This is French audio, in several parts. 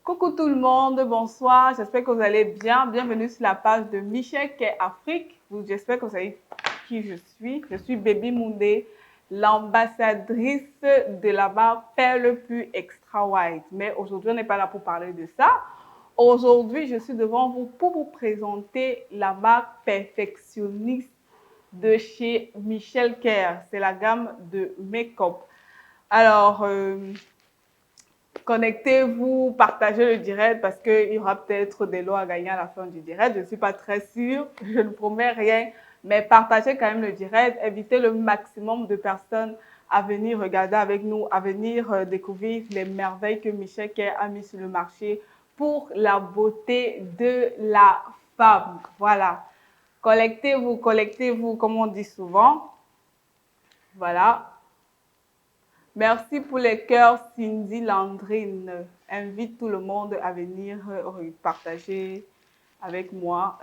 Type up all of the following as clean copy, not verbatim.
Coucou tout le monde, bonsoir, j'espère que vous allez bien. Bienvenue sur la page de Michel Kay Afrique. J'espère que vous savez qui je suis. Je suis Baby Moundé, l'ambassadrice de la marque Perle Pure Extra White. Mais aujourd'hui, on n'est pas là pour parler de ça. Aujourd'hui, je suis devant vous pour vous présenter la marque Perfectionniste de chez Michel Kay. C'est la gamme de make-up. Alors, connectez-vous, partagez le direct parce qu'il y aura peut-être des lots à gagner à la fin du direct. Je ne suis pas très sûre, je ne promets rien, mais partagez quand même le direct. Invitez le maximum de personnes à venir regarder avec nous, à venir découvrir les merveilles que Michel Kay a mis sur le marché pour la beauté de la femme. Voilà. Collectez-vous, comme on dit souvent. Voilà. Merci pour les cœurs, Cindy Landrine. Invite tout le monde à venir partager avec moi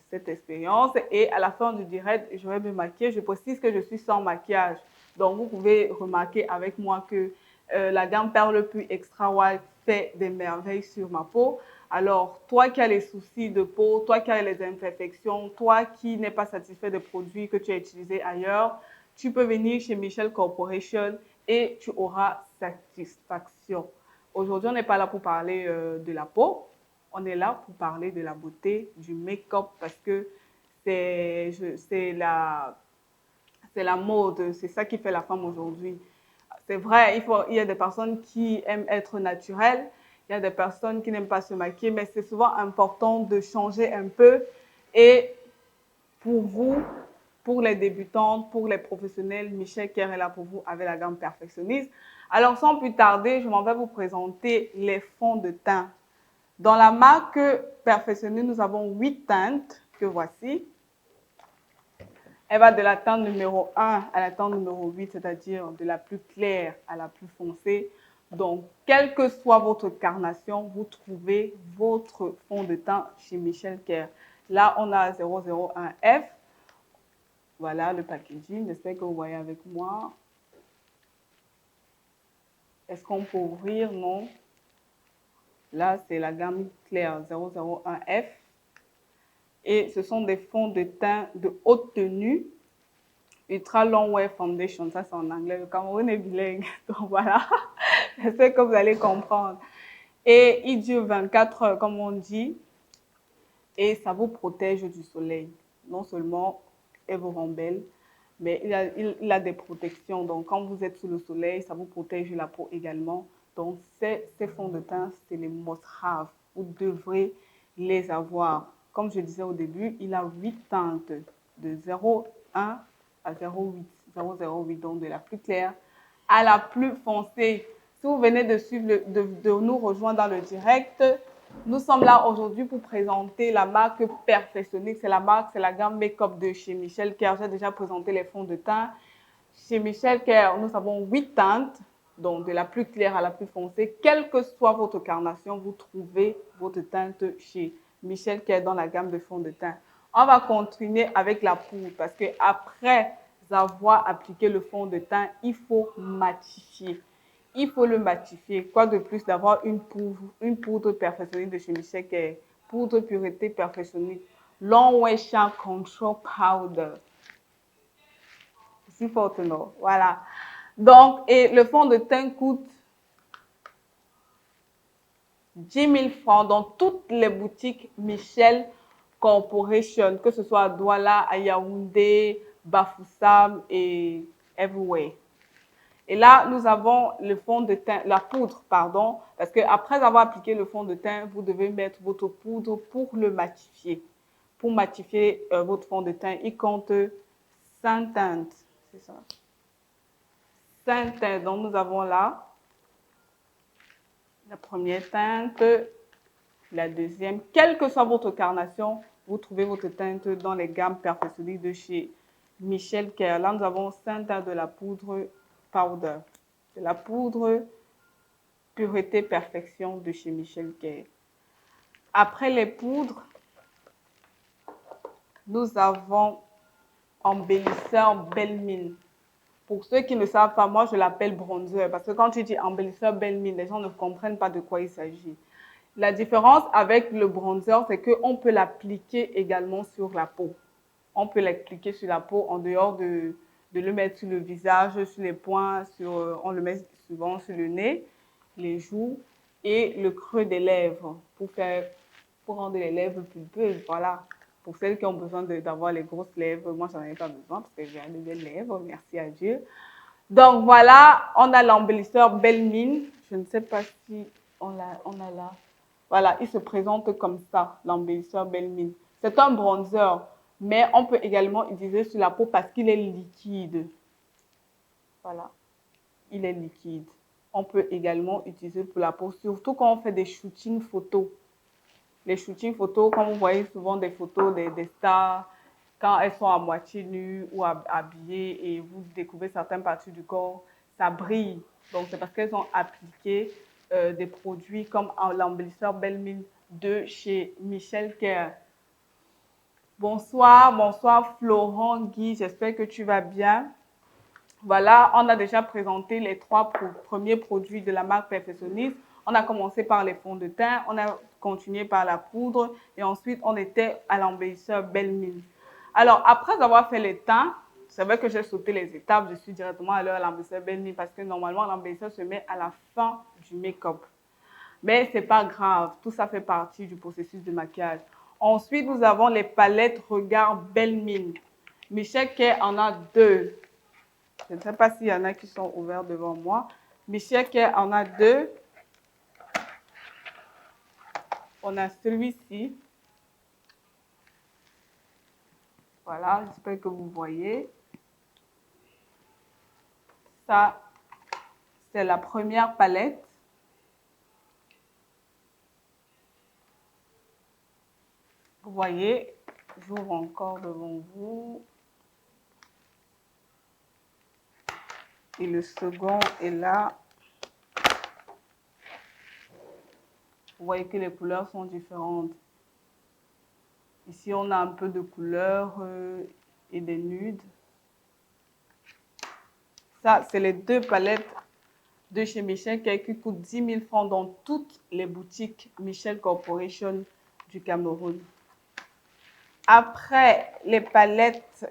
cette expérience. Et à la fin du direct, je vais me maquiller. Je précise que je suis sans maquillage. Donc, vous pouvez remarquer avec moi que la gamme Perle Pure Extra White fait des merveilles sur ma peau. Alors, toi qui as les soucis de peau, toi qui as les imperfections, toi qui n'es pas satisfait des produits que tu as utilisés ailleurs, tu peux venir chez Michel Corporation et tu auras satisfaction. Aujourd'hui, on n'est pas là pour parler de la peau, on est là pour parler de la beauté, du make-up parce que c'est la mode, c'est ça qui fait la femme aujourd'hui. C'est vrai, il y a des personnes qui aiment être naturelles, il y a des personnes qui n'aiment pas se maquiller, mais c'est souvent important de changer un peu. Et pour vous, pour les débutantes, pour les professionnels, Michel Kay est là pour vous avec la gamme Perfectionniste. Alors, sans plus tarder, je m'en vais vous présenter les fonds de teint. Dans la marque Perfectionniste, nous avons 8 teintes que voici. Elle va de la teinte numéro 1 à la teinte numéro 8, c'est-à-dire de la plus claire à la plus foncée. Donc, quelle que soit votre carnation, vous trouvez votre fond de teint chez Michel Kay. Là, on a 001F. Voilà le packaging. J'espère que vous voyez avec moi. Est-ce qu'on peut ouvrir? Non. Là, c'est la gamme claire 001F. Et ce sont des fonds de teint de haute tenue. Ultra Long Wear Foundation. Ça, c'est en anglais. Le Cameroun est bilingue. Donc, voilà. J'espère que vous allez comprendre. Et il dure 24 heures, comme on dit. Et ça vous protège du soleil. Non seulement elle vous rend belle, mais il a des protections. Donc, quand vous êtes sous le soleil, ça vous protège la peau également. Donc, ces fonds de teint, c'est les must-have. Vous devrez les avoir. Comme je disais au début, il a 8 teintes de 0,1 à 0,8. 0,08, donc de la plus claire à la plus foncée. Si vous venez de suivre, de nous rejoindre dans le direct, nous sommes là aujourd'hui pour présenter la marque Perfectionniste. C'est la gamme make-up de chez Michel Kay. J'ai déjà présenté les fonds de teint. Chez Michel Kay, nous avons 8 teintes, donc de la plus claire à la plus foncée. Quelle que soit votre carnation, vous trouvez votre teinte chez Michel Kay dans la gamme de fonds de teint. On va continuer avec la poudre parce que après avoir appliqué le fond de teint, il faut matifier. Il faut le matifier. Quoi de plus d'avoir une poudre perfectionniste de chez Michel Kay, poudre pureté perfectionniste, Long Wear Shine Control Powder. C'est fort, non? Voilà. Donc, et le fond de teint coûte 10 000 francs dans toutes les boutiques Michel Corporation, que ce soit à Douala, à Yaoundé, Bafoussam et everywhere. Et là, nous avons le fond de teint, la poudre, pardon, parce qu'après avoir appliqué le fond de teint, vous devez mettre votre poudre pour le matifier. Pour matifier votre fond de teint, il compte 5 teintes. C'est ça. 5 teintes. Donc, nous avons là la première teinte, la deuxième. Quelle que soit votre carnation, vous trouvez votre teinte dans les gammes perfectionnistes de chez Michel Kay. Là, nous avons 5 teintes de la poudre powder. De la poudre pureté perfection de chez Michel Kay. Après les poudres, nous avons embellisseur belle mine. Pour ceux qui ne savent pas, moi je l'appelle bronzer parce que quand tu dis embellisseur belle mine, les gens ne comprennent pas de quoi il s'agit. La différence avec le bronzer, c'est qu'on peut l'appliquer également sur la peau. On peut l'appliquer sur la peau en dehors de le mettre sur le visage, sur les poings, on le met souvent sur le nez, les joues et le creux des lèvres pour rendre les lèvres pulpeuses. Voilà. Pour celles qui ont besoin d'avoir les grosses lèvres, moi, j'en ai pas besoin parce que j'ai de belles lèvres, merci à Dieu. Donc, voilà, on a l'embellisseur Belle Mine. Je ne sais pas si on a là. Voilà, il se présente comme ça, l'embellisseur Belle Mine. C'est un bronzer, mais on peut également utiliser sur la peau parce qu'il est liquide. Voilà, il est liquide. On peut également utiliser pour la peau, surtout quand on fait des shootings photos. Les shootings photos, comme vous voyez souvent des photos des stars, quand elles sont à moitié nues ou habillées et vous découvrez certaines parties du corps, ça brille. Donc, c'est parce qu'elles ont appliqué des produits comme l'embellisseur Belle Mine de chez Michel Kers. Bonsoir, bonsoir Florent Guy, j'espère que tu vas bien. Voilà, on a déjà présenté les 3 premiers produits de la marque Perfectionniste. On a commencé par les fonds de teint, on a continué par la poudre et ensuite on était à l'embellisseur Belle Mine. Alors, après avoir fait les teints, c'est vrai que j'ai sauté les étapes, je suis directement allée à l'embellisseur Belle Mine parce que normalement l'embellisseur se met à la fin du make-up. Mais ce n'est pas grave, tout ça fait partie du processus de maquillage. Ensuite, nous avons les palettes Regard Belle Mine. Michel Kers en a 2. Je ne sais pas s'il y en a qui sont ouverts devant moi. Michel Kers en a 2. On a celui-ci. Voilà, j'espère que vous voyez. Ça, c'est la première palette. Vous voyez, j'ouvre encore devant vous. Et le second est là. Vous voyez que les couleurs sont différentes. Ici, on a un peu de couleur et des nudes. Ça, c'est les 2 palettes de chez Michel Kers qui coûtent 10 000 francs dans toutes les boutiques Michel Corporation du Cameroun. Après les palettes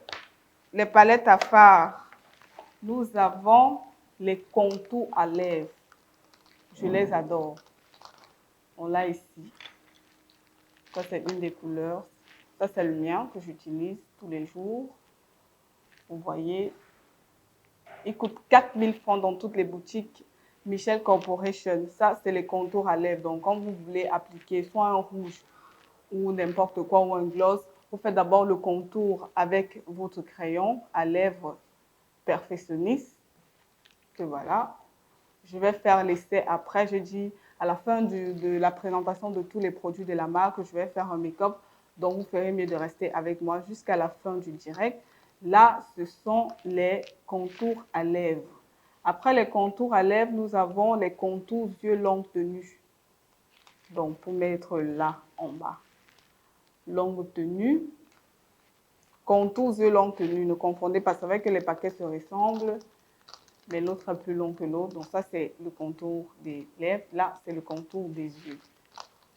à fard, nous avons les contours à lèvres. Je les adore. On l'a ici. Ça, c'est une des couleurs. Ça, c'est le mien que j'utilise tous les jours. Vous voyez, il coûte 4 000 francs dans toutes les boutiques Michel Corporation. Ça, c'est les contours à lèvres. Donc, quand vous voulez appliquer soit un rouge ou n'importe quoi, ou un gloss, vous faites d'abord le contour avec votre crayon à lèvres Perfectionniste. Que voilà. Je vais faire l'essai après. Je dis à la fin de la présentation de tous les produits de la marque, je vais faire un make-up. Donc, vous ferez mieux de rester avec moi jusqu'à la fin du direct. Là, ce sont les contours à lèvres. Après les contours à lèvres, nous avons les contours yeux longue tenue. Donc, pour mettre là en bas. Longue tenue. Contours yeux longue tenue. Ne confondez pas, c'est vrai que les paquets se ressemblent, mais l'autre est plus long que l'autre. Donc, ça, c'est le contour des lèvres. Là, c'est le contour des yeux.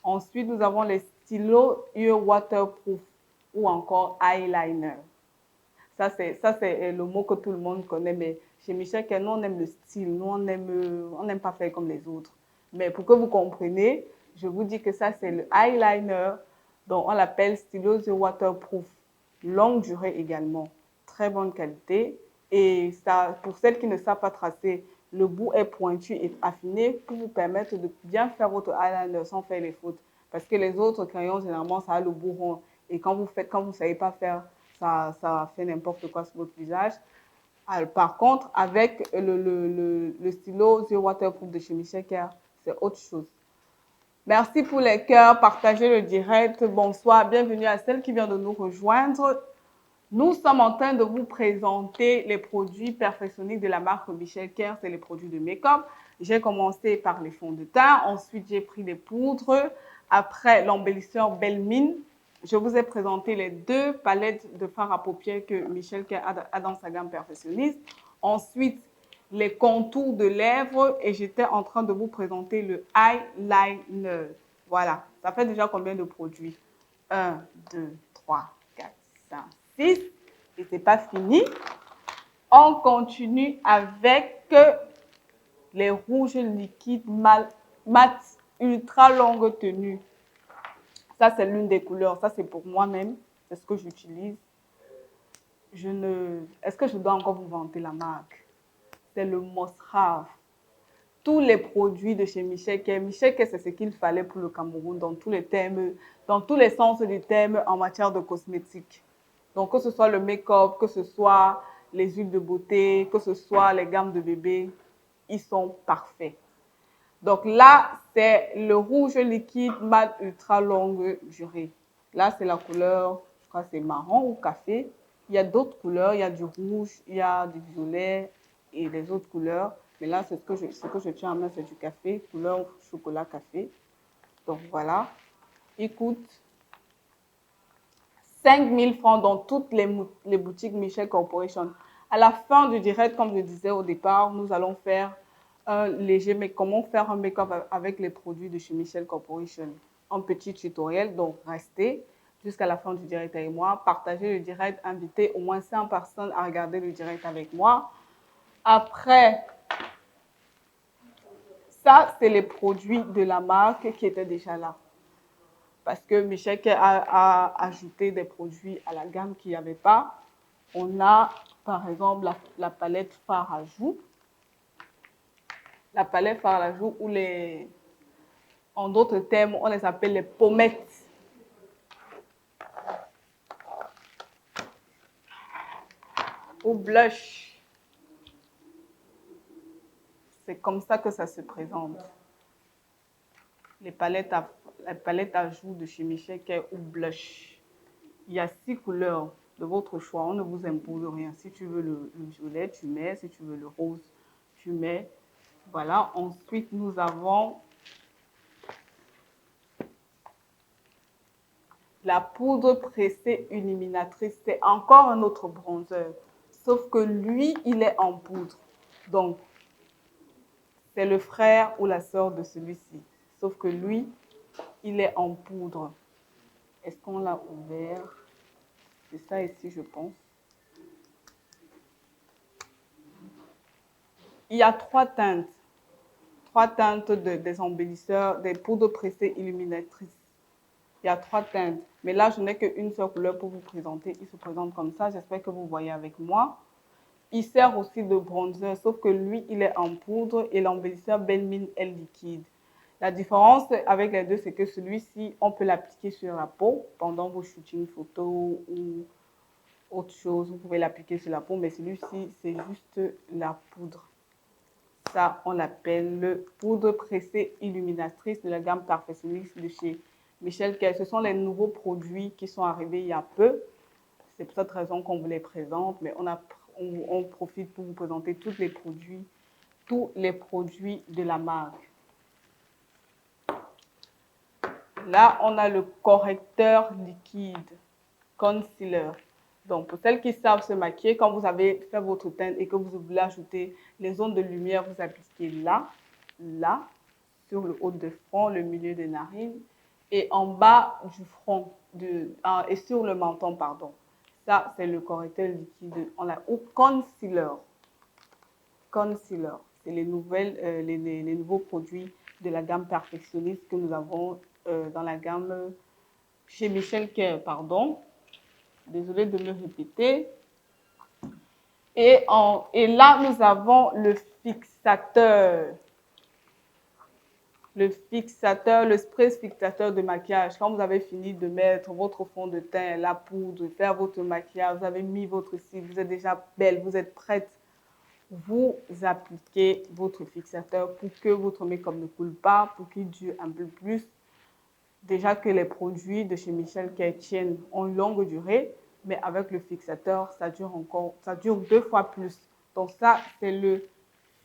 Ensuite, nous avons les stylos yeux waterproof ou encore eyeliner. Ça, c'est le mot que tout le monde connaît, mais chez Michel Kers, nous, on aime le style. Nous, on n'aime pas faire comme les autres. Mais pour que vous compreniez, je vous dis que ça, c'est le eyeliner. Donc, on l'appelle stylo yeux waterproof. Longue durée également. Très bonne qualité. Et ça, pour celles qui ne savent pas tracer, le bout est pointu et affiné pour vous permettre de bien faire votre eyeliner sans faire les fautes. Parce que les autres crayons, généralement, ça a le bout rond. Et quand vous ne savez pas faire, ça fait n'importe quoi sur votre visage. Alors, par contre, avec le stylo The Waterproof de chez Michel Kers, c'est autre chose. Merci pour les cœurs, partagez le direct. Bonsoir, bienvenue à celle qui vient de nous rejoindre. Nous sommes en train de vous présenter les produits perfectionnistes de la marque Michel Kers, c'est les produits de make-up. J'ai commencé par les fonds de teint, ensuite j'ai pris les poudres, après l'embellisseur Belle Mine. Je vous ai présenté les 2 palettes de fard à paupières que Michel Kers a dans sa gamme perfectionniste. Ensuite, les contours de lèvres et j'étais en train de vous présenter le eyeliner. Voilà, ça fait déjà combien de produits? 1, 2, 3, 4, 5, 6. Et c'est pas fini. On continue avec les rouges liquides mat ultra longue tenue. Ça, c'est l'une des couleurs. Ça, c'est pour moi-même. C'est ce que j'utilise. Est-ce que je dois encore vous vanter la marque? C'est le Mosrave. Tous les produits de chez Michel Kay. Michel Kay, c'est ce qu'il fallait pour le Cameroun dans tous les termes, dans tous les sens du terme en matière de cosmétiques. Donc, que ce soit le make-up, que ce soit les huiles de beauté, que ce soit les gammes de bébé, ils sont parfaits. Donc là, c'est le rouge liquide mat ultra longue durée. Là, c'est la couleur, je crois que c'est marron ou café. Il y a d'autres couleurs, il y a du rouge, il y a du violet et les autres couleurs. Mais là, ce que je tiens en main, c'est du café, couleur chocolat café. Donc voilà, il coûte 5 000 francs dans toutes les boutiques Michel Corporation. À la fin du direct, comme je disais au départ, nous allons faire un léger, mais comment faire un make-up avec les produits de chez Michel Corporation. Un petit tutoriel, donc restez jusqu'à la fin du direct avec moi. Partagez le direct, invitez au moins 100 personnes à regarder le direct avec moi. Après, ça, c'est les produits de la marque qui étaient déjà là. Parce que Michel a ajouté des produits à la gamme qu'il n'y avait pas. On a, par exemple, la palette fard à joues. La palette fard à joues ou en d'autres termes, on les appelle les pommettes. Ou blush. C'est comme ça que ça se présente. Les palettes à joues de chez Michel Kay ou blush. Il y a 6 couleurs de votre choix. On ne vous impose rien. Si tu veux le violet, tu mets. Si tu veux le rose, tu mets. Voilà. Ensuite, nous avons la poudre pressée illuminatrice. C'est encore un autre bronzer. Sauf que lui, il est en poudre. Donc, c'est le frère ou la sœur de celui-ci. Sauf que lui, il est en poudre. Est-ce qu'on l'a ouvert? C'est ça ici, je pense. Il y a 3 teintes. 3 teintes des embellisseurs, des poudres pressées illuminatrices. Il y a 3 teintes. Mais là, je n'ai qu'une seule couleur pour vous présenter. Il se présente comme ça. J'espère que vous voyez avec moi. Il sert aussi de bronzer, sauf que lui, il est en poudre et l'embellisseur Belmine est liquide. La différence avec les deux, c'est que celui-ci, on peut l'appliquer sur la peau pendant vos shootings photos ou autre chose. Vous pouvez l'appliquer sur la peau, mais celui-ci, c'est juste la poudre. Ça, on l'appelle poudre pressée illuminatrice de la gamme Perfectionniste de chez Michel Kay. Ce sont les nouveaux produits qui sont arrivés il y a peu. C'est pour cette raison qu'on vous les présente, mais on profite pour vous présenter tous les produits de la marque. Là, on a le correcteur liquide, concealer. Donc, pour celles qui savent se maquiller, quand vous avez fait votre teinte et que vous voulez ajouter les zones de lumière, vous appliquez là, là, sur le haut de front, le milieu des narines et en bas du front et sur le menton, pardon. Ça, c'est le correcteur liquide. Ou concealer. Concealer. C'est les nouveaux produits de la gamme Perfectionniste que nous avons dans la gamme chez Michel Kay, pardon. Désolée de me répéter. Et là, nous avons le fixateur. Le spray fixateur de maquillage. Quand vous avez fini de mettre votre fond de teint, la poudre, faire votre maquillage, vous avez mis votre cils, vous êtes déjà belle, vous êtes prête. Vous appliquez votre fixateur pour que votre make-up ne coule pas, pour qu'il dure un peu plus. Déjà que les produits de chez Michel Kay tiennent en longue durée, mais avec le fixateur, ça dure 2 fois plus. Donc ça, c'est le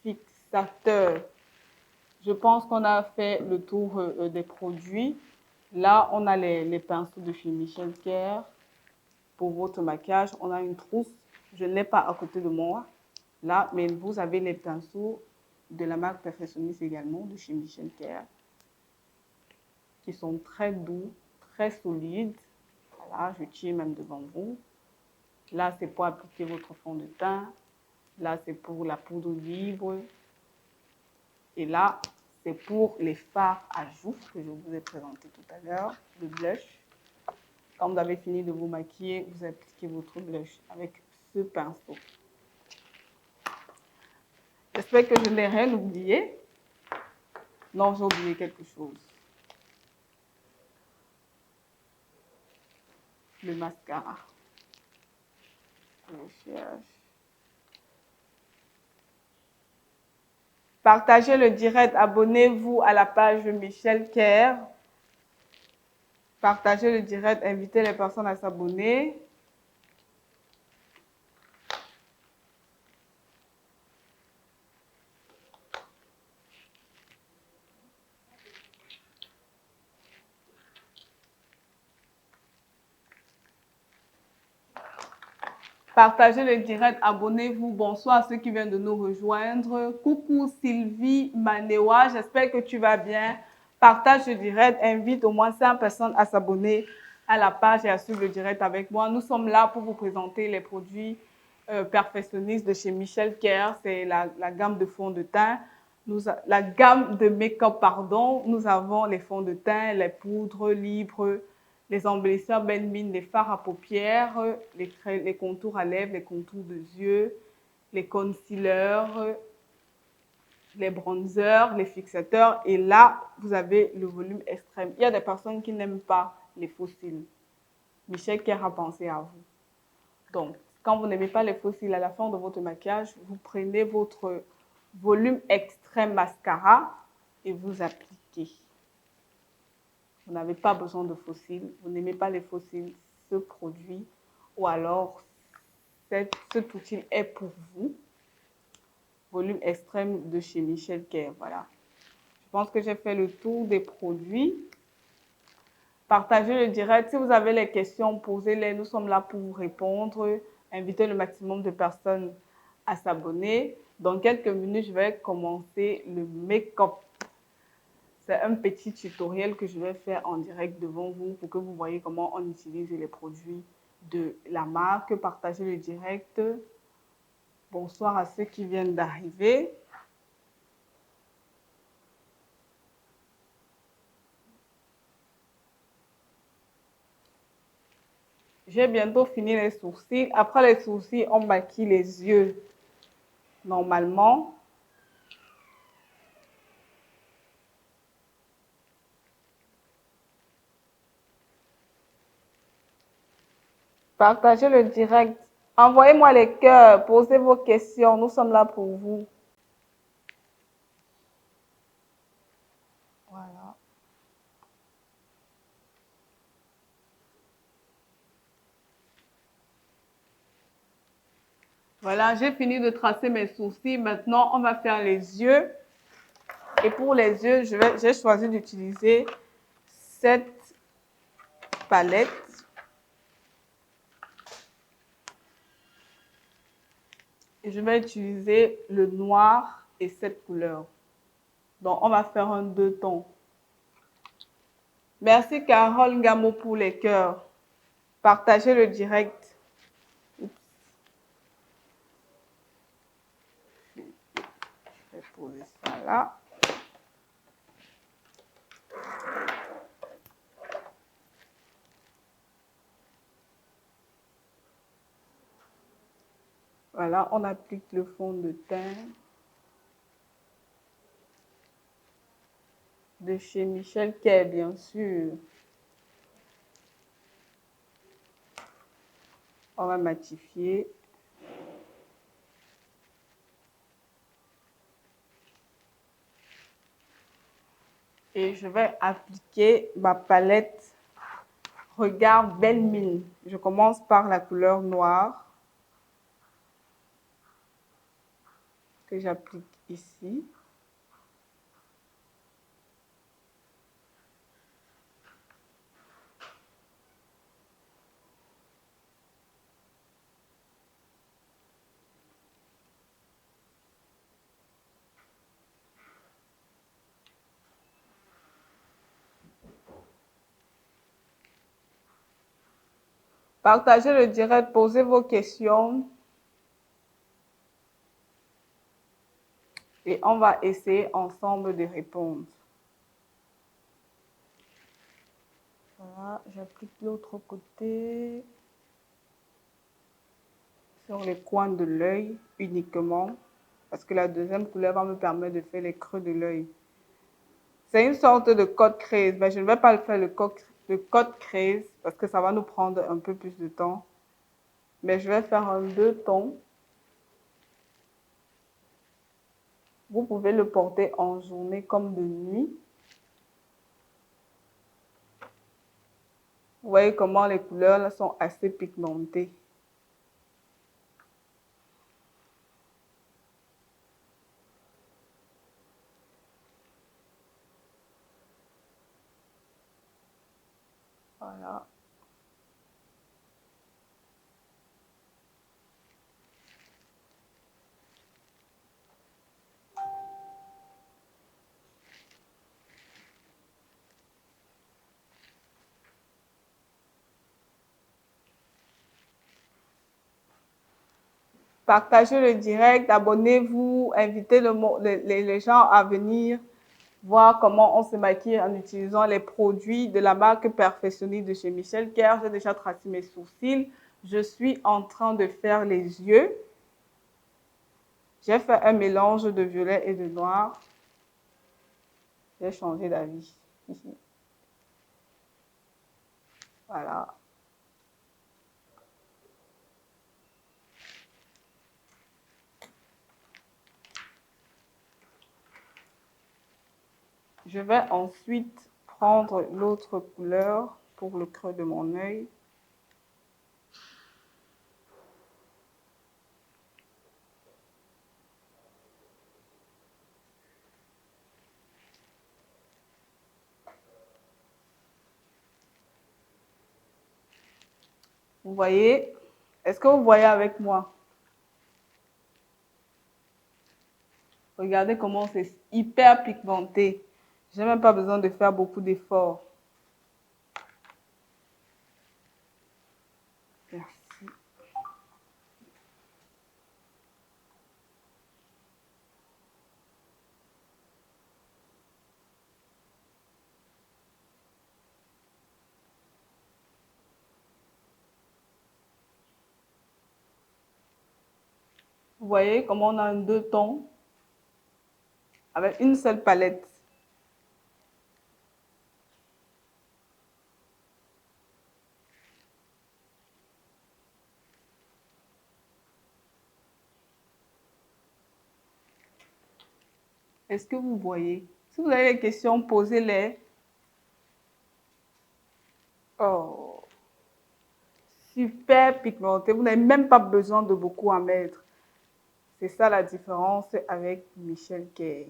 fixateur. Je pense qu'on a fait le tour des produits. Là, on a les pinceaux de chez Michel Kay pour votre maquillage. On a une trousse. Je ne l'ai pas à côté de moi. Là, mais vous avez les pinceaux de la marque Perfectionniste également, de chez Michel Kay. qui sont très doux, très solides. Voilà, je tiens même devant vous. Là, c'est pour appliquer votre fond de teint. Là, c'est pour la poudre libre. Et là, c'est pour les fards à joues que je vous ai présenté tout à l'heure, le blush. Quand vous avez fini de vous maquiller, vous appliquez votre blush avec ce pinceau. J'espère que je n'ai rien oublié. Non, j'ai oublié quelque chose. Le mascara. Je cherche. Partagez le direct. Abonnez-vous à la page Michel Kerr. Partagez le direct. Invitez les personnes à s'abonner. Partagez le direct, abonnez-vous. Bonsoir à ceux qui viennent de nous rejoindre. Coucou Sylvie Manewa, j'espère que tu vas bien. Partage le direct, invite au moins 5 personnes à s'abonner à la page et à suivre le direct avec moi. Nous sommes là pour vous présenter les produits perfectionnistes de chez Michel Kerr. C'est la gamme de fond de teint. La gamme de make-up, pardon. Nous avons les fonds de teint, les poudres libres, les embellisseurs belle mine, les fards à paupières, les contours à lèvres, les contours de yeux, les concealers, les bronzers, les fixateurs. Et là, vous avez le volume extrême. Il y a des personnes qui n'aiment pas les faux cils. Michel Kerr a pensé à vous. Donc, quand vous n'aimez pas les faux cils, à la fin de votre maquillage, vous prenez votre volume extrême mascara et vous appliquez. Vous n'avez pas besoin de faux cils, vous n'aimez pas les faux cils, ce produit ou alors cet outil est pour vous. Volume extrême de chez Michel Kerr, voilà. Je pense que j'ai fait le tour des produits. Partagez le direct. Si vous avez les questions, posez-les. Nous sommes là pour vous répondre. Invitez le maximum de personnes à s'abonner. Dans quelques minutes, je vais commencer le make-up. C'est un petit tutoriel que je vais faire en direct devant vous pour que vous voyez comment on utilise les produits de la marque. Partagez le direct. Bonsoir à ceux qui viennent d'arriver. J'ai bientôt fini les sourcils. Après les sourcils, on maquille les yeux normalement. Partagez le direct. Envoyez-moi les cœurs. Posez vos questions. Nous sommes là pour vous. Voilà. Voilà, j'ai fini de tracer mes sourcils. Maintenant, on va faire les yeux. Et pour les yeux, j'ai choisi d'utiliser cette palette. Et je vais utiliser le noir et cette couleur. Donc, on va faire un deux tons. Merci Carole Gamo pour les cœurs. Partagez le direct. Je vais poser ça là. Voilà, on applique le fond de teint de chez Michel Kerr, bien sûr. On va matifier. Et je vais appliquer ma palette Regard Belle Mine. Je commence par la couleur noire que j'applique ici. Partagez le direct, posez vos questions. Et on va essayer ensemble de répondre. Voilà, j'applique l'autre côté. Sur les coins de l'œil uniquement. Parce que la deuxième couleur va me permettre de faire les creux de l'œil. C'est une sorte de code crease, mais je ne vais pas le faire le code crease parce que ça va nous prendre un peu plus de temps. Mais je vais faire un 2 tons. Vous pouvez le porter en journée comme de nuit. Vous voyez comment les couleurs là sont assez pigmentées. Voilà. Partagez le direct, abonnez-vous, invitez les gens à venir voir comment on se maquille en utilisant les produits de la marque Perfectionniste de chez Michel Kers. J'ai déjà tracé mes sourcils. Je suis en train de faire les yeux. J'ai fait un mélange de violet et de noir. J'ai changé d'avis. Voilà. Je vais ensuite prendre l'autre couleur pour le creux de mon œil. Vous voyez? Est-ce que vous voyez avec moi? Regardez comment c'est hyper pigmenté. Je n'ai même pas besoin de faire beaucoup d'efforts. Merci. Vous voyez comment on a un 2 tons avec une seule palette. Est-ce que vous voyez? Si vous avez des questions, posez-les. Oh, super pigmenté. Vous n'avez même pas besoin de beaucoup en mettre. C'est ça la différence avec Michel Kers.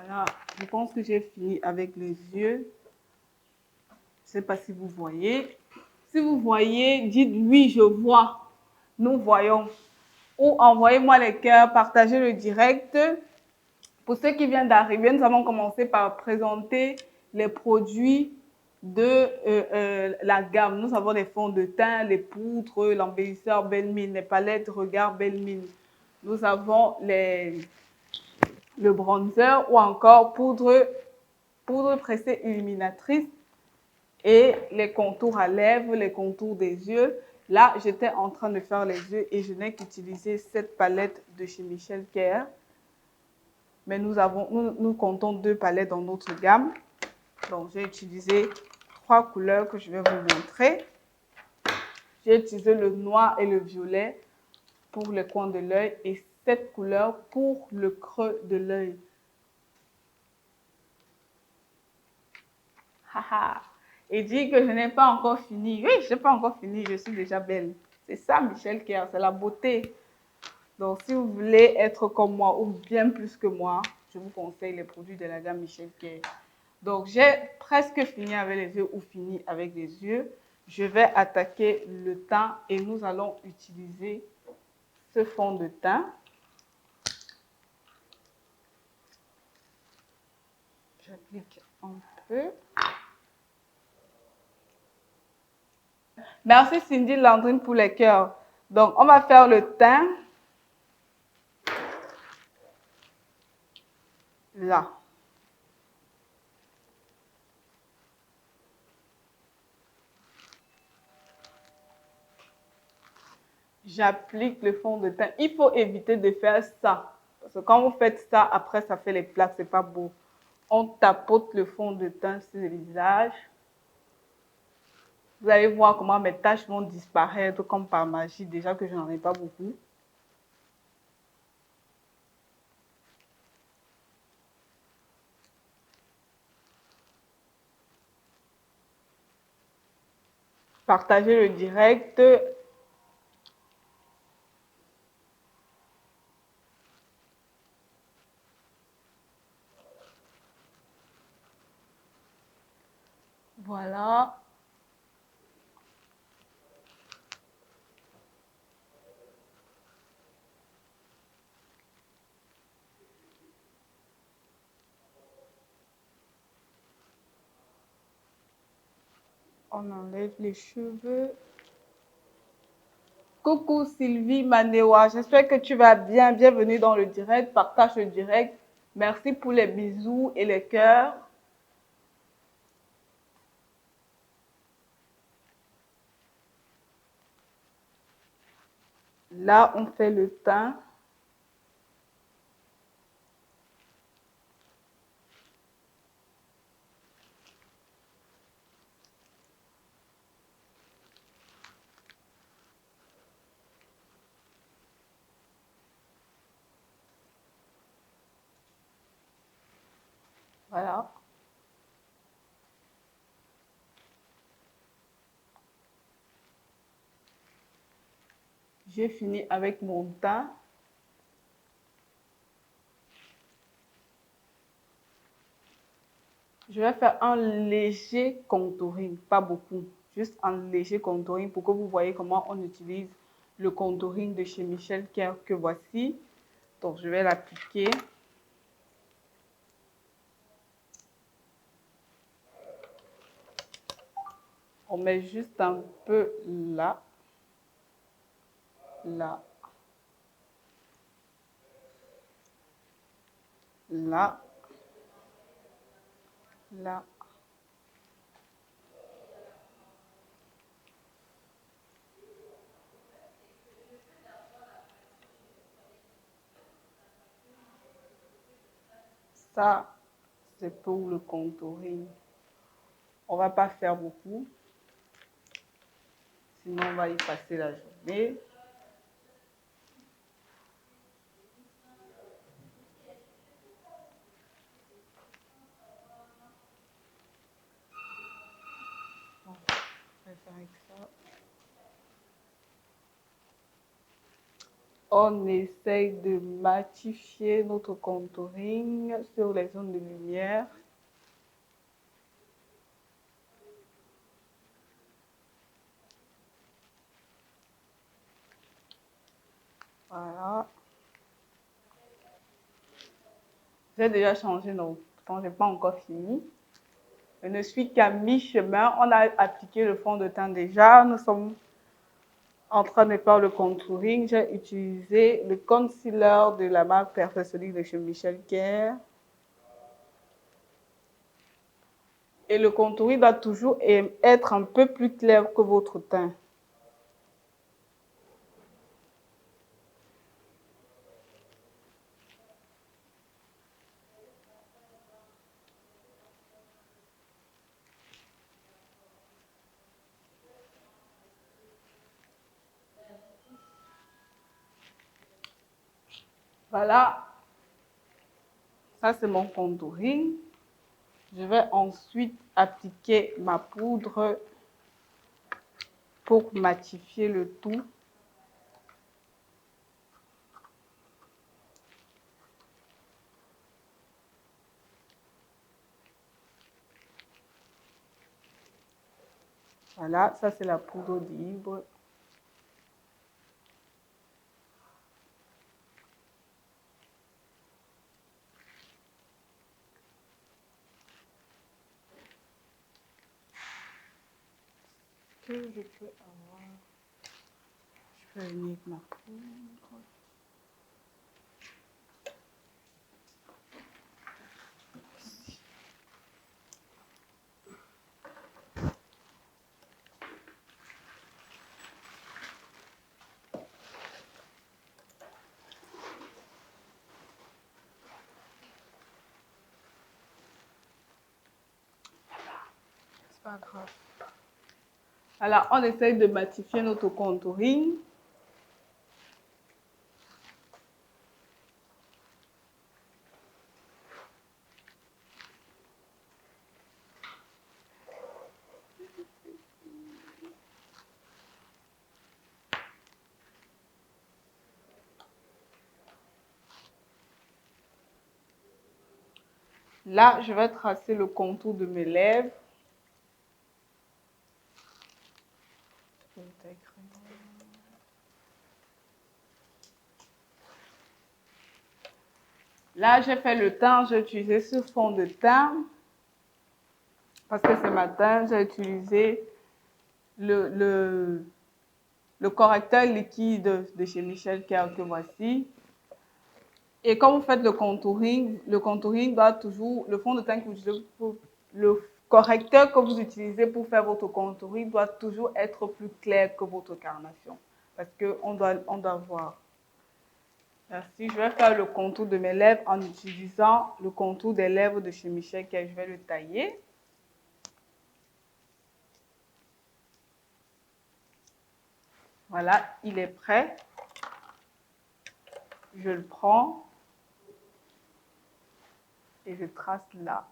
Voilà, je pense que j'ai fini avec les yeux. Je ne sais pas si vous voyez. Si vous voyez, dites oui, je vois. Nous voyons. Ou envoyez-moi les cœurs, partagez le direct. Pour ceux qui viennent d'arriver, nous allons commencer par présenter les produits de la gamme. Nous avons les fonds de teint, les poudres, l'embellisseur Belle Mine, les palettes Regard Belle Mine. Nous avons le bronzer ou encore poudre pressée illuminatrice et les contours à lèvres, les contours des yeux. Là, j'étais en train de faire les yeux et je n'ai qu'utilisé cette palette de chez Michel Kers. Mais nous comptons 2 palettes dans notre gamme. Donc, j'ai utilisé 3 couleurs que je vais vous montrer. J'ai utilisé le noir et le violet pour les coins de l'œil et cette couleur pour le creux de l'œil. Et dit que je n'ai pas encore fini. Oui, je n'ai pas encore fini, je suis déjà belle. C'est ça, Michel Kers, c'est la beauté. Donc, si vous voulez être comme moi ou bien plus que moi, je vous conseille les produits de la gamme Michel Kers. Donc, j'ai presque fini avec les yeux ou fini avec les yeux. Je vais attaquer le teint et nous allons utiliser ce fond de teint. J'applique un peu. Merci Cindy Landrine pour les cœurs. Donc, on va faire le teint. Là. J'applique le fond de teint. Il faut éviter de faire ça. Parce que quand vous faites ça, après, ça fait les plaques. C'est pas beau. On tapote le fond de teint sur le visage. Vous allez voir comment mes taches vont disparaître comme par magie. Déjà que je n'en ai pas beaucoup. Partagez le direct. Voilà. On enlève les cheveux. Coucou Sylvie Manewa, j'espère que tu vas bien. Bienvenue dans le direct. Partage le direct. Merci pour les bisous et les cœurs. Là, on fait le teint. Voilà. J'ai fini avec mon teint. Je vais faire un léger contouring, pas beaucoup. Juste un léger contouring pour que vous voyez comment on utilise le contouring de chez Michel Kerr que voici. Donc, je vais l'appliquer. On met juste un peu là. Là. Là. Là. Ça, c'est pour le contouring. On va pas faire beaucoup. Sinon, on va y passer la journée. Bon, je vais faire avec ça. On essaye de matifier notre contouring sur les zones de lumière. Voilà. J'ai déjà changé, donc je n'ai pas encore fini. Je ne suis qu'à mi-chemin. On a appliqué le fond de teint déjà. Nous sommes en train de faire le contouring. J'ai utilisé le concealer de la marque Perfectionique de chez Michel Kerr. Et le contouring doit toujours être un peu plus clair que votre teint. Voilà. Ça, c'est mon contouring. Je vais ensuite appliquer ma poudre pour matifier le tout. Voilà, ça c'est la poudre d'ivre. Que je peux avoir. Je vais venir avec ma poudre. C'est pas grave. Alors, on essaye de matifier notre contouring. Là, je vais tracer le contour de mes lèvres. Là, j'ai fait le teint, j'ai utilisé ce fond de teint. Parce que ce matin, j'ai utilisé le correcteur liquide de chez Michel Kern que voici. Et quand vous faites le contouring doit toujours, le fond de teint que vous utilisez pour, le correcteur que vous utilisez pour faire votre contouring doit toujours être plus clair que votre carnation. Parce qu'on doit voir. Merci. Je vais faire le contour de mes lèvres en utilisant le contour des lèvres de chez Michel Kern. Je vais le tailler. Voilà, il est prêt. Je le prends et je trace là.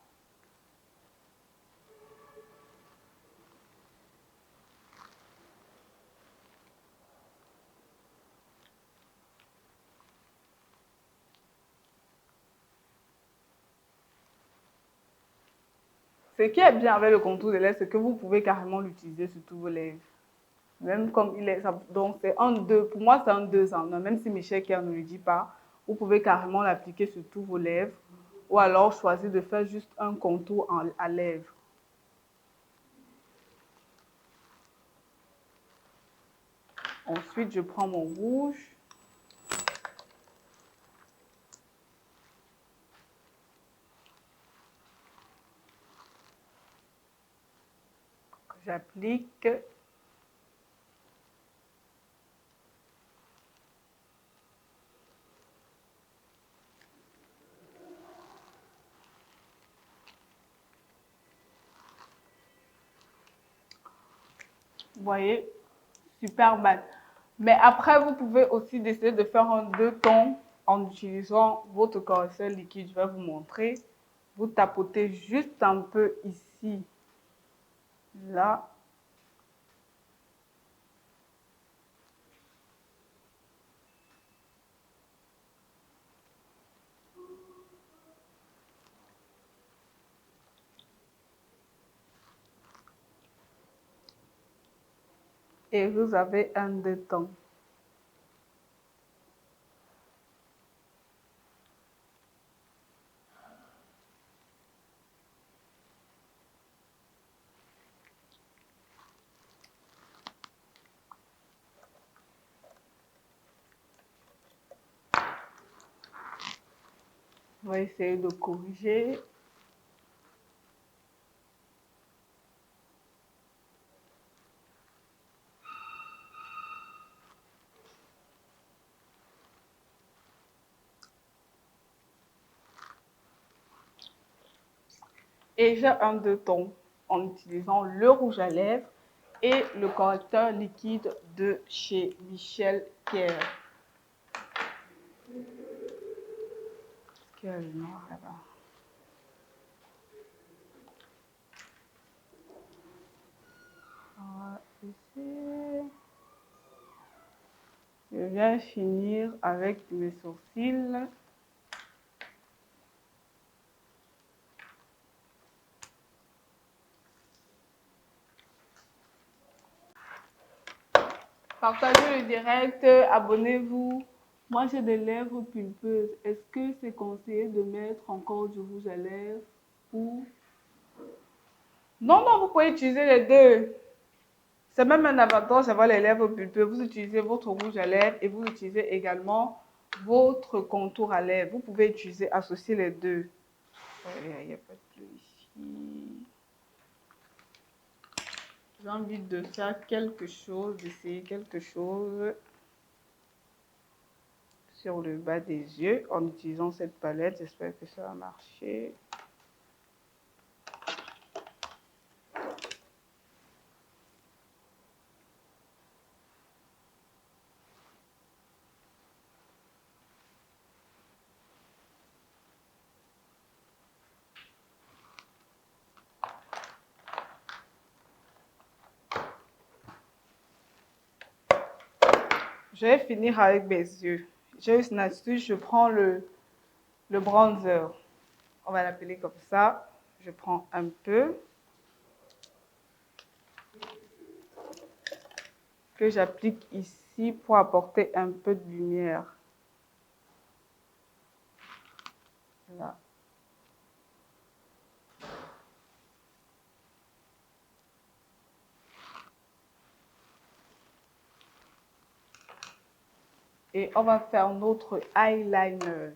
Ce qui est bien avec le contour des lèvres, c'est que vous pouvez carrément l'utiliser sur tous vos lèvres. Même comme il est, donc c'est un 2, pour moi c'est un 2 en 1, même si Michel Kern ne le dit pas, vous pouvez carrément l'appliquer sur tous vos lèvres ou alors choisir de faire juste un contour à lèvres. Ensuite, je prends mon rouge. J'applique. Vous voyez, super mal. Mais après, vous pouvez aussi décider de faire un 2 tons en utilisant votre correcteur liquide. Je vais vous montrer. Vous tapotez juste un peu ici, là. Et vous avez un 2 tons. On va essayer de corriger. Et j'ai un 2 tons en utilisant le rouge à lèvres et le correcteur liquide de chez Michel Kern. Quel est le noir là-bas? Ici. Je viens finir avec mes sourcils. Partagez le direct, abonnez-vous. Moi, j'ai des lèvres pulpeuses. Est-ce que c'est conseillé de mettre encore du rouge à lèvres ou... Non, non, vous pouvez utiliser les deux. C'est même un avantage d'avoir les lèvres pulpeuses. Vous utilisez votre rouge à lèvres et vous utilisez également votre contour à lèvres. Vous pouvez utiliser, associer les deux. Il n'y a pas de bleu ici. J'ai envie de faire quelque chose, d'essayer quelque chose sur le bas des yeux en utilisant cette palette. J'espère que ça va marcher. Je vais finir avec mes yeux. J'ai une astuce, je prends le bronzer. On va l'appeler comme ça. Je prends un peu. Que j'applique ici pour apporter un peu de lumière. Là. Et on va faire notre eyeliner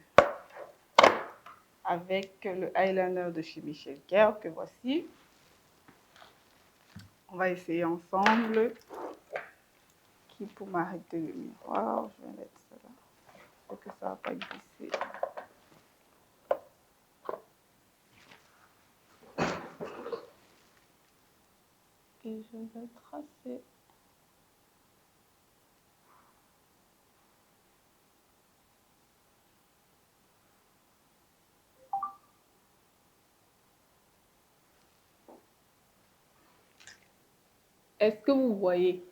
avec le eyeliner de chez Michel Kerr que voici. On va essayer ensemble. Qui pour m'arrêter le miroir, je vais mettre ça là. Pour que ça ne va pas glisser. Et je vais tracer. Est-ce que vous voyez?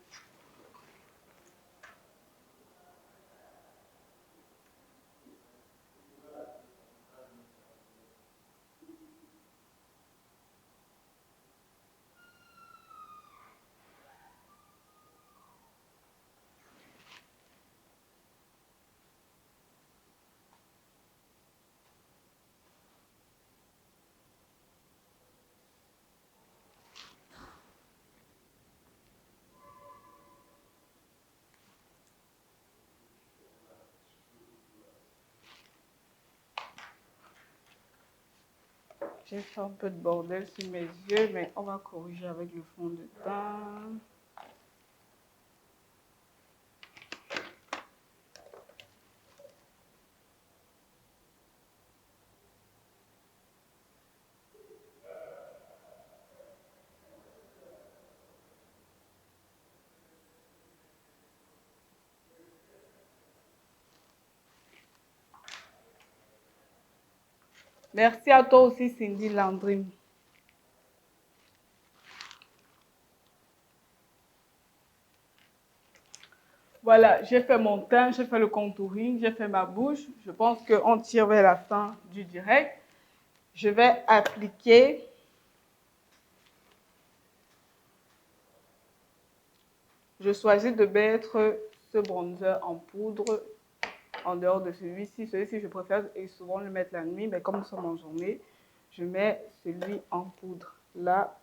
J'ai fait un peu de bordel sur mes yeux, mais on va corriger avec le fond de teint. Merci à toi aussi, Cindy Landry. Voilà, j'ai fait mon teint, j'ai fait le contouring, j'ai fait ma bouche. Je pense qu'on tire vers la fin du direct. Je vais appliquer je choisis de mettre ce bronzer en poudre en dehors de celui-ci. Celui-ci, je préfère et souvent le mettre la nuit, mais comme nous sommes en journée, je mets celui en poudre. Là,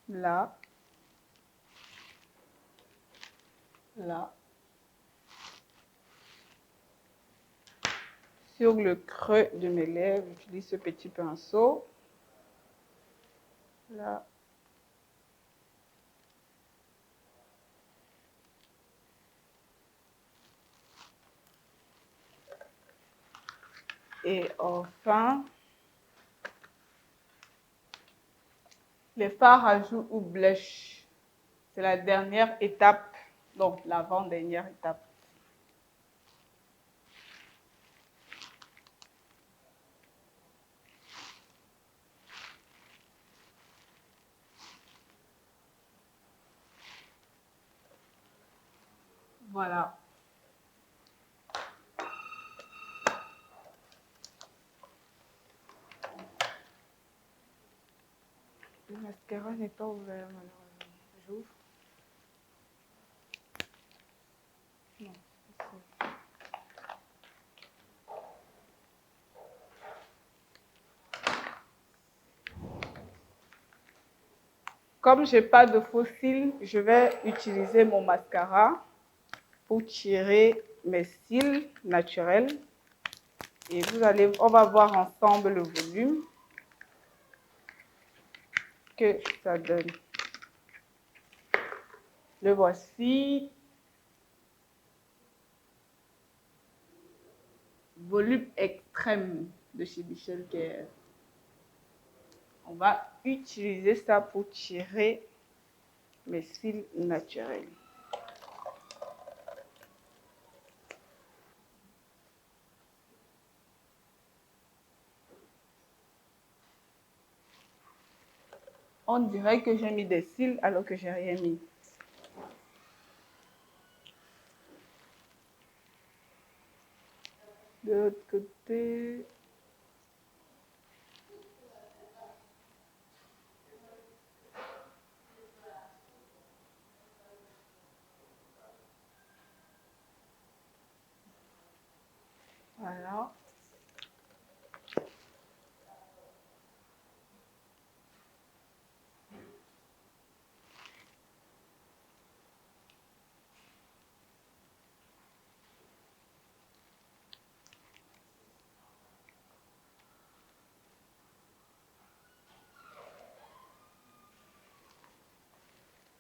là, là. Sur le creux de mes lèvres, j'utilise ce petit pinceau. Là. Et enfin, les fards à joues ou blush. C'est la dernière étape, donc l'avant-dernière étape. Voilà. Le mascara n'est pas ouvert malheureusement. J'ouvre. Non, c'est ça. Comme je n'ai pas de faux cils, je vais utiliser mon mascara pour tirer mes cils naturels. Et on va voir ensemble le volume que ça donne. Le voici. Volume extrême de chez Michel Kers. On va utiliser ça pour tirer mes cils naturels. On dirait que j'ai mis des cils alors que j'ai rien mis. De l'autre côté. Voilà.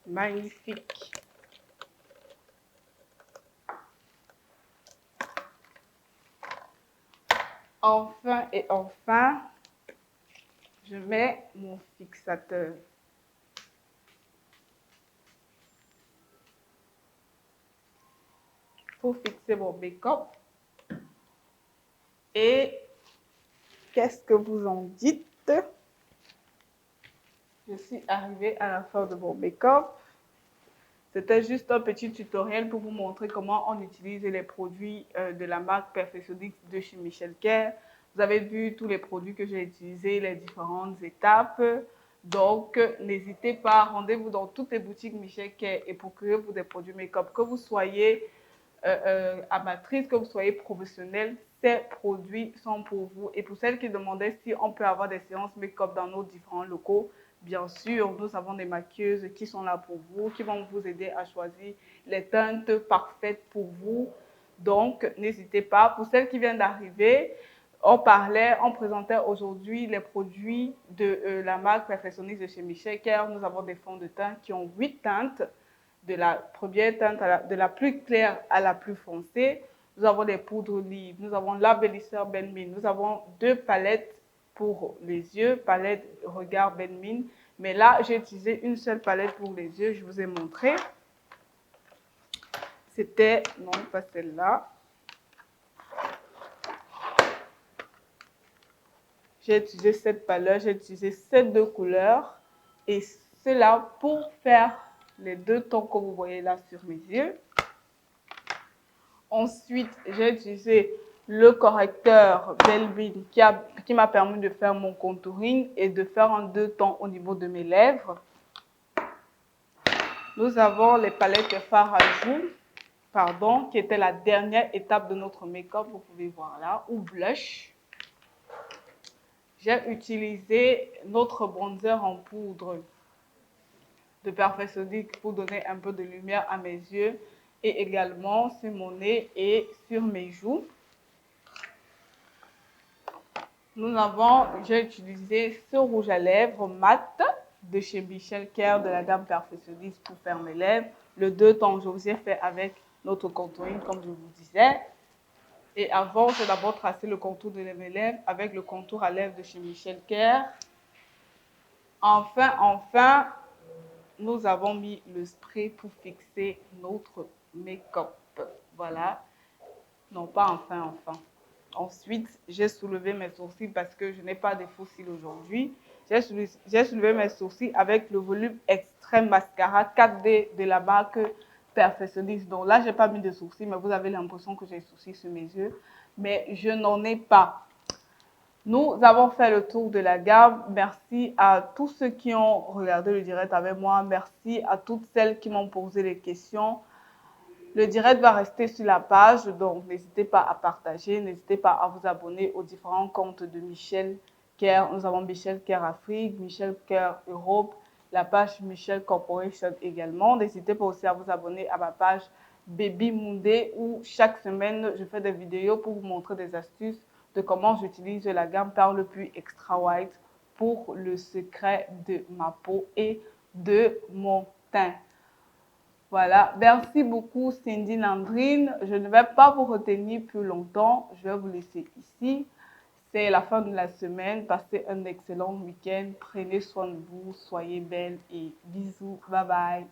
Magnifique. Enfin et enfin, je mets mon fixateur. Pour fixer mon make-up. Et qu'est-ce que vous en dites? Je suis arrivée à la fin de mon make-up. C'était juste un petit tutoriel pour vous montrer comment on utilise les produits de la marque Perfectionist de chez Michel Kers. Vous avez vu tous les produits que j'ai utilisés, les différentes étapes. Donc, n'hésitez pas, rendez-vous dans toutes les boutiques Michel Kers et procurez-vous des produits make-up. Que vous soyez amatrice, que vous soyez professionnelle, ces produits sont pour vous. Et pour celles qui demandaient si on peut avoir des séances make-up dans nos différents locaux, bien sûr, nous avons des maquilleuses qui sont là pour vous, qui vont vous aider à choisir les teintes parfaites pour vous. Donc, n'hésitez pas. Pour celles qui viennent d'arriver, on présentait aujourd'hui les produits de la marque Perfectionist de chez Michel Kers. Nous avons des fonds de teint qui ont 8 teintes, de la première teinte, de la plus claire à la plus foncée. Nous avons des poudres livres, nous avons l'embellisseur Benmin, nous avons 2 palettes pour les yeux, palette Regard Benmin. Mais là, j'ai utilisé une seule palette pour les yeux, je vous ai montré. C'était, non, pas celle-là. J'ai utilisé cette palette, j'ai utilisé ces 2 couleurs. Et cela pour faire les 2 tons que vous voyez là sur mes yeux. Ensuite, j'ai utilisé le correcteur Belbin qui m'a permis de faire mon contouring et de faire en 2 tons au niveau de mes lèvres. Nous avons les palettes fard à joues, pardon, qui était la dernière étape de notre make-up, vous pouvez voir là, ou blush. J'ai utilisé notre bronzer en poudre de Perfectionist pour donner un peu de lumière à mes yeux et également sur mon nez et sur mes joues. J'ai utilisé ce rouge à lèvres mat de chez Michel Kers de la gamme Perfectionist pour faire mes lèvres. Le 2 tons, je vous ai fait avec notre contouring comme je vous disais. Et avant, j'ai d'abord tracé le contour de mes lèvres avec le contour à lèvres de chez Michel Kers. Enfin, nous avons mis le spray pour fixer notre make-up. Voilà. Non, pas enfin. Ensuite, j'ai soulevé mes sourcils parce que je n'ai pas de faux cils aujourd'hui. J'ai soulevé mes sourcils avec le volume extrême mascara 4D de la marque Perfectionist. Donc là, je n'ai pas mis de sourcils, mais vous avez l'impression que j'ai des sourcils sur mes yeux. Mais je n'en ai pas. Nous avons fait le tour de la gamme. Merci à tous ceux qui ont regardé le direct avec moi. Merci à toutes celles qui m'ont posé des questions. Le direct va rester sur la page, donc n'hésitez pas à partager, n'hésitez pas à vous abonner aux différents comptes de Michel Kerr. Nous avons Michel Kerr Afrique, Michel Kerr Europe, la page Michel Corporation également. N'hésitez pas aussi à vous abonner à ma page Baby Moundé où chaque semaine, je fais des vidéos pour vous montrer des astuces de comment j'utilise la gamme Perle Puits Extra White pour le secret de ma peau et de mon teint. Voilà, merci beaucoup Cindy Landrine. Je ne vais pas vous retenir plus longtemps. Je vais vous laisser ici. C'est la fin de la semaine. Passez un excellent week-end. Prenez soin de vous. Soyez belle et bisous. Bye bye.